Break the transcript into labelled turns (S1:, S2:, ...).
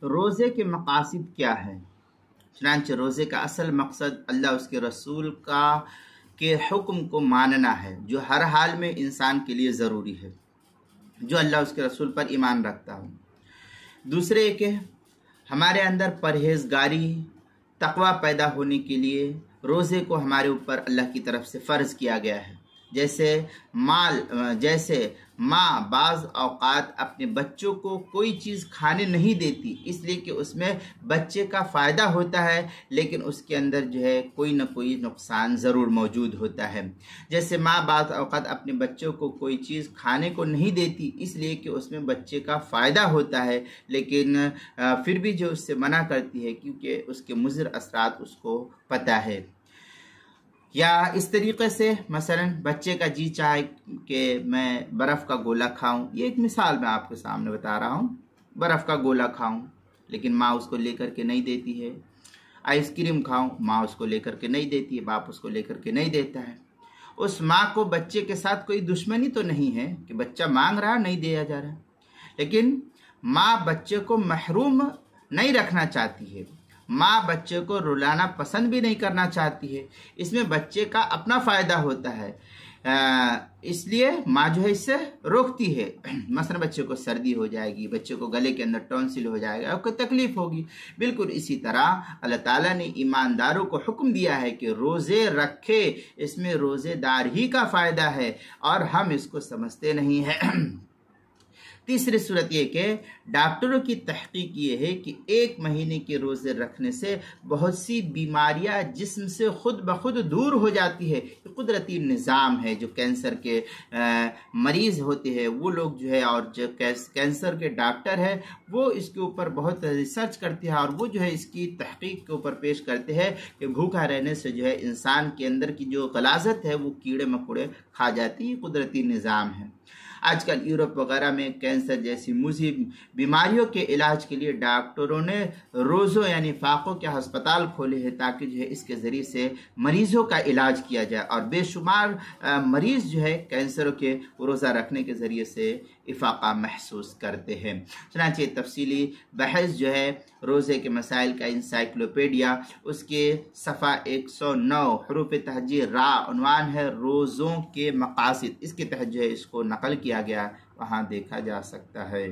S1: रोज़े के मकासद क्या है? चुनांचे रोज़े का असल मकसद अल्लाह उसके रसूल का के हुक्म को मानना है, जो हर हाल में इंसान के लिए ज़रूरी है, जो अल्लाह उसके रसूल पर ईमान रखता हो। दूसरे एक है हमारे अंदर परहेजगारी तकवा पैदा होने के लिए रोज़े को हमारे ऊपर अल्लाह की तरफ से फ़र्ज़ किया गया है। जैसे माँ बाज़ औक़ात अपने बच्चों को कोई चीज़ खाने नहीं देती, इसलिए कि उसमें बच्चे का फ़ायदा होता है, लेकिन उसके अंदर जो है कोई ना कोई नुकसान ज़रूर मौजूद होता है। जैसे माँ बाज़ औक़ात अपने बच्चों को कोई चीज़ खाने को नहीं देती, इसलिए कि उसमें बच्चे का फ़ायदा होता है, लेकिन फिर भी जो उससे मना करती है क्योंकि उसके मुज़र असरात उसको पता है। या इस तरीक़े से मसलन बच्चे का जी चाहे कि मैं बर्फ़ का गोला खाऊं, ये एक मिसाल मैं आपके सामने बता रहा हूं, बर्फ़ का गोला खाऊं लेकिन माँ उसको लेकर के नहीं देती है। आइसक्रीम खाऊं, माँ उसको लेकर के नहीं देती है, बाप उसको लेकर के नहीं देता है। उस माँ को बच्चे के साथ कोई दुश्मनी तो नहीं है कि बच्चा मांग रहा नहीं दिया जा रहा, लेकिन माँ बच्चे को महरूम नहीं रखना चाहती है, माँ बच्चे को रुलाना पसंद भी नहीं करना चाहती है। इसमें बच्चे का अपना फ़ायदा होता है, इसलिए माँ जो है इससे रोकती है। मसलन बच्चे को सर्दी हो जाएगी, बच्चे को गले के अंदर टॉन्सिल हो जाएगा, आपको तकलीफ होगी। बिल्कुल इसी तरह अल्लाह ताला ने ईमानदारों को हुक्म दिया है कि रोज़े रखे, इसमें रोज़ेदार ही का फ़ायदा है और हम इसको समझते नहीं हैं। तीसरी सूरत ये कि डॉक्टरों की तहकीक ये है कि 1 महीने के रोज़े रखने से बहुत सी बीमारियां जिस्म से खुद ब खुद दूर हो जाती है। ये कुदरती निज़ाम है। जो कैंसर के मरीज़ होते हैं वो लोग जो है, और जो कैंसर के डॉक्टर हैं वो इसके ऊपर बहुत रिसर्च करते हैं और वो जो है इसकी तहकीक के ऊपर पेश करते हैं कि भूखा रहने से जो है इंसान के अंदर की जो गलाज़त है वो कीड़े मकोड़े खा जाती है। कुदरती निज़ाम है। आजकल यूरोप वगैरह में कैंसर जैसी मुसीब बीमारियों के इलाज के लिए डॉक्टरों ने रोज़ों यानी फाकों के अस्पताल खोले हैं ताकि जो है इसके ज़रिए से मरीज़ों का इलाज किया जाए। और बेशुमार मरीज़ जो है कैंसरों के रोज़ा रखने के ज़रिए से इफ़ाक़ा महसूस करते हैं। चनांचे तफसीली बहस जो है रोज़े के मसाइल का इंसाइक्लोपीडिया, उसके सफ़ा 109 हरूफ तहजी रा उन्वान है रोज़ों के मकासिद, इसके तहत जो है इसको नकल किया गया, वहाँ देखा जा सकता है।